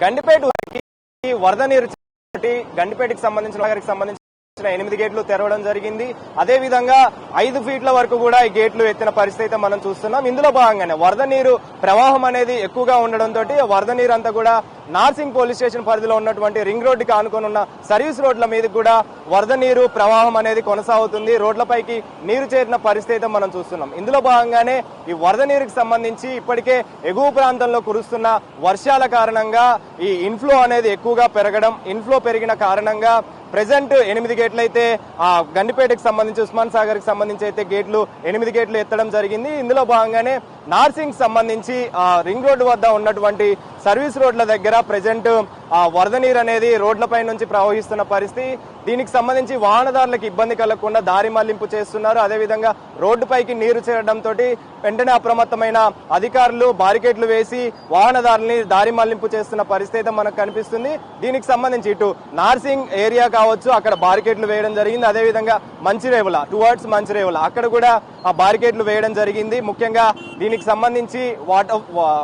గండిపేట వరద నీరు గండిపేటకి సంబంధించిన 8 గేట్లు తెరవడం జరిగింది. అదే విధంగా 5 ఫీట్ల వరకు కూడా ఈ గేట్లు ఎత్తిన పరిస్థితి మనం చూస్తున్నాం. ఇందులో భాగంగానే వరద నీరు ప్రవాహం అనేది ఎక్కువగా ఉండడంతో వరద నీరు అంతా కూడా నార్సింగ్ పోలీస్ స్టేషన్ పరిధిలో ఉన్నటువంటి రింగ్ రోడ్డుకి ఆనుకొని ఉన్న సర్వీస్ రోడ్ల మీద కూడా వరద నీరు ప్రవాహం అనేది కొనసాగుతుంది. రోడ్లపైకి నీరు చేరిన పరిస్థితి మనం చూస్తున్నాం. ఇందులో భాగంగానే ఈ వరద నీరుకి సంబంధించి ఇప్పటికే ఎగువ ప్రాంతంలో కురుస్తున్న వర్షాల కారణంగా ఈ ఇన్ఫ్లో అనేది ఎక్కువగా పెరగడం, ఇన్ఫ్లో పెరిగిన కారణంగా ప్రెసెంట్ 8 గేట్లు అయితే గండిపేటకి సంబంధించి ఉస్మాన్ సాగర్ కి సంబంధించి అయితే 8 గేట్లు ఎత్తడం జరిగింది. ఇందులో భాగంగానే నార్సింగ్ సంబంధించి రింగ్ రోడ్డు వద్ద ఉన్నటువంటి సర్వీస్ రోడ్ల దగ్గర ప్రెసెంట్ వరద నీరు అనేది రోడ్లపై నుంచి ప్రవహిస్తున్న పరిస్థితి. దీనికి సంబంధించి వాహనదారులకు ఇబ్బంది కలగకుండా దారి మళ్లింపు చేస్తున్నారు. అదేవిధంగా రోడ్డుపైకి నీరు చేరడంతో వెంటనే అప్రమత్తమైన అధికారులు బారికేడ్లు వేసి వాహనదారుల్ని దారి మళ్లింపు చేస్తున్న పరిస్థితి మనకు కనిపిస్తుంది. దీనికి సంబంధించి ఇటు నార్సింగ్ ఏరియా కావచ్చు, అక్కడ బారికేడ్లు వేయడం జరిగింది. అదేవిధంగా మంచిరేవుల టువర్డ్స్ మంచిరేవుల అక్కడ కూడా ఆ బారికేడ్లు వేయడం జరిగింది. ముఖ్యంగా దీనికి సంబంధించి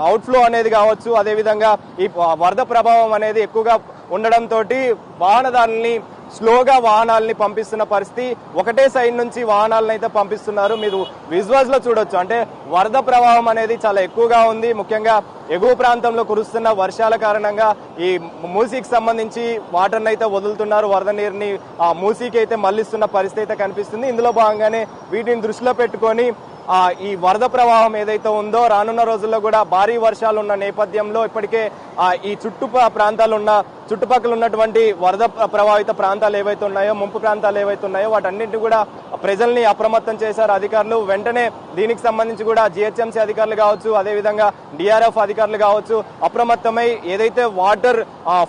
అవుట్ఫ్లో అనేది కావచ్చు, అదేవిధంగా ఈ వరద ప్రభావం అనేది ఎక్కువగా ఉండడంతో వాహనదారుల్ని స్లోగా వాహనాలని పంపిస్తున్న పరిస్థితి. ఒకటే సైడ్ నుంచి వాహనాలను అయితే పంపిస్తున్నారు. మీరు విజువల్స్ లో చూడొచ్చు. అంటే వరద ప్రవాహం అనేది చాలా ఎక్కువగా ఉంది. ముఖ్యంగా ఎగువ ప్రాంతంలో కురుస్తున్న వర్షాల కారణంగా ఈ మూసీకి సంబంధించి వాటర్ అయితే వదులుతున్నారు. వరద నీరుని మూసీకి అయితే మళ్లిస్తున్న పరిస్థితి అయితే కనిపిస్తుంది. ఇందులో భాగంగానే వీటిని దృష్టిలో పెట్టుకొని ఈ వరద ప్రవాహం ఏదైతే ఉందో రానున్న రోజుల్లో కూడా భారీ వర్షాలు ఉన్న నేపథ్యంలో ఇప్పటికే ఈ చుట్టుపక్కల ఉన్నటువంటి వరద ప్రభావిత ప్రాంతాలు ఏవైతే ఉన్నాయో, ముంపు ప్రాంతాలు ఏవైతే ఉన్నాయో వాటన్నింటినీ కూడా ప్రజల్ని అప్రమత్తం చేశారు అధికారులు. వెంటనే దీనికి సంబంధించి కూడా జిహెచ్ఎంసీ అధికారులు కావచ్చు, అదేవిధంగా డిఆర్ఎఫ్ అధికారులు కావచ్చు అప్రమత్తమై ఏదైతే వాటర్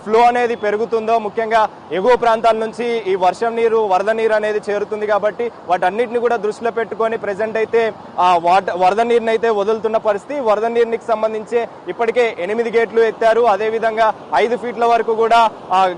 ఫ్లో అనేది పెరుగుతుందో, ముఖ్యంగా ఎగువ ప్రాంతాల నుంచి ఈ వర్షం నీరు వరద నీరు అనేది చేరుతుంది కాబట్టి వాటన్నిటిని కూడా దృష్టిలో పెట్టుకొని ప్రెసెంట్ అయితే వరద నీరుని అయితే వదులుతున్న పరిస్థితి. వరద నీరునికి సంబంధించి ఇప్పటికే 8 గేట్లు ఎత్తారు. అదేవిధంగా 5 ఫీట్ల వరకు కూడా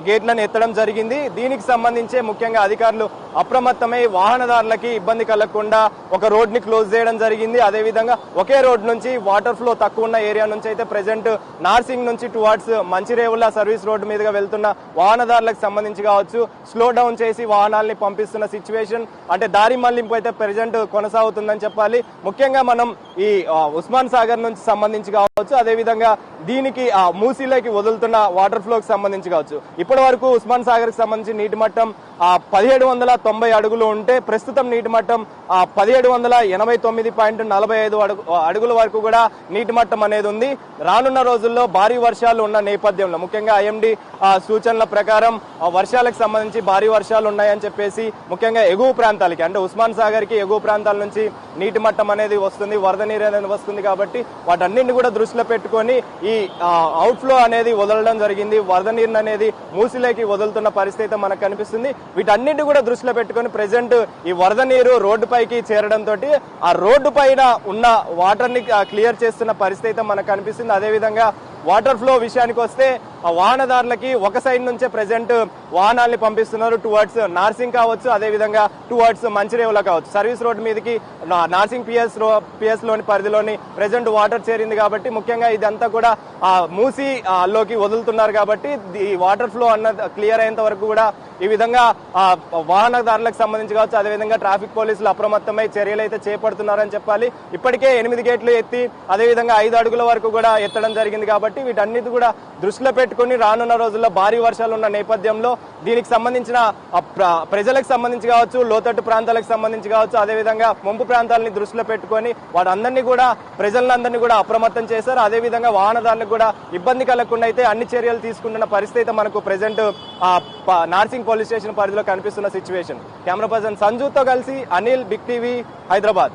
గేట్లను ఎత్తడం జరిగింది. దీనికి సంబంధించి ముఖ్యంగా అధికారులు అప్రమత్తమై వాహనదారులకి ఇబ్బంది కలగకుండా ఒక రోడ్ ని క్లోజ్ చేయడం జరిగింది. అదేవిధంగా ఒకే రోడ్ నుంచి వాటర్ ఫ్లో తక్కువ ఉన్న ఏరియా నుంచి అయితే ప్రెసెంట్ నార్సింగ్ నుంచి టువర్డ్స్ మంచిరేవుల సర్వీస్ రోడ్డు మీదుగా వెళ్తున్న వాహనదారులకు సంబంధించి కావచ్చు స్లో డౌన్ చేసి వాహనాలని పంపిస్తున్న సిచ్యువేషన్, అంటే దారి మళ్లింపు అయితే ప్రెసెంట్ కొనసాగుతుందని చెప్పాలి. ముఖ్యంగా మనం ఈ ఉస్మాన్ సాగర్ నుంచి సంబంధించి కావచ్చు, అదేవిధంగా దీనికి మూసీలోకి వదులుతున్న వాటర్ ఫ్లోకి సంబంధించి కావచ్చు ఇప్పటి వరకు ఉస్మాన్ సాగర్ కి సంబంధించి నీటి మట్టం 1790 అడుగులు ఉంటే ప్రస్తుతం నీటి మట్టం 1789.45 అడుగుల వరకు కూడా నీటి మట్టం అనేది ఉంది. రానున్న రోజుల్లో భారీ వర్షాలు ఉన్న నేపథ్యంలో ముఖ్యంగా ఐఎండీ సూచనల ప్రకారం వర్షాలకు సంబంధించి భారీ వర్షాలు ఉన్నాయని చెప్పేసి ముఖ్యంగా ఎగువ ప్రాంతాలకి అంటే ఉస్మాన్ సాగర్ కి ఎగువ ప్రాంతాల నుంచి నీటి మట్టం అనేది వస్తుంది, వరద నీరు అనేది వస్తుంది. కాబట్టి వాటన్నింటిని కూడా దృష్టిలో పెట్టుకొని ఈ అవుట్ఫ్లో అనేది వదలడం జరిగింది. వరద నీరు అనేది మూసిలోకి వదులుతున్న పరిస్థితి మనకు కనిపిస్తుంది. వీటన్నింటినీ కూడా దృష్టిలో పెట్టుకొని ప్రెసెంట్ ఈ వరద నీరు రోడ్డు పైకి చేరడంతో ఆ రోడ్డు పైన ఉన్న వాటర్ ని క్లియర్ చేస్తున్న పరిస్థితి మనకు కనిపిస్తుంది. అదేవిధంగా వాటర్ ఫ్లో విషయానికి వస్తే వాహనదారులకి ఒక సైడ్ నుంచే ప్రెసెంట్ వాహనాల్ని పంపిస్తున్నారు. టువర్డ్స్ నార్సింగ్ కావచ్చు, అదేవిధంగా టువర్డ్స్ మంచిరేవుల కావచ్చు. సర్వీస్ రోడ్ మీదకి నార్సింగ్ పిఎస్ లోని పరిధిలోని ప్రెసెంట్ వాటర్ చేరింది కాబట్టి ముఖ్యంగా ఇదంతా కూడా మూసి లోకి వదులుతున్నారు. కాబట్టి ఈ వాటర్ ఫ్లో అన్న క్లియర్ అయ్యేంత వరకు కూడా ఈ విధంగా వాహనదారులకు సంబంధించి కావచ్చు, అదేవిధంగా ట్రాఫిక్ పోలీసులు అప్రమత్తమై చర్యలు అయితే చేపడుతున్నారని చెప్పాలి. ఇప్పటికే 8 గేట్లు ఎత్తి అదేవిధంగా 5 అడుగుల వరకు కూడా ఎత్తడం జరిగింది. కాబట్టి వీటన్నిటి కూడా దృష్టిలో పెట్టుకుని రానున్న రోజుల్లో భారీ వర్షాలు ఉన్న నేపథ్యంలో దీనికి సంబంధించిన ప్రజలకు సంబంధించి కావచ్చు, లోతట్టు ప్రాంతాలకు సంబంధించి కావచ్చు, అదేవిధంగా ముంపు ప్రాంతాలని దృష్టిలో పెట్టుకుని వారందరినీ కూడా ప్రజలందరినీ కూడా అప్రమత్తం చేశారు. అదేవిధంగా వాహనదారులకు కూడా ఇబ్బంది కలగకుండా అయితే అన్ని చర్యలు తీసుకుంటున్న పరిస్థితి మనకు ప్రెసెంట్ నార్సింగ్ పోలీస్ స్టేషన్ పరిధిలో కనిపిస్తున్న సిచ్యువేషన్. కెమెరా పర్సన్ సంజుతో కలిసి అనిల్, బిగ్ టీవీ, హైదరాబాద్.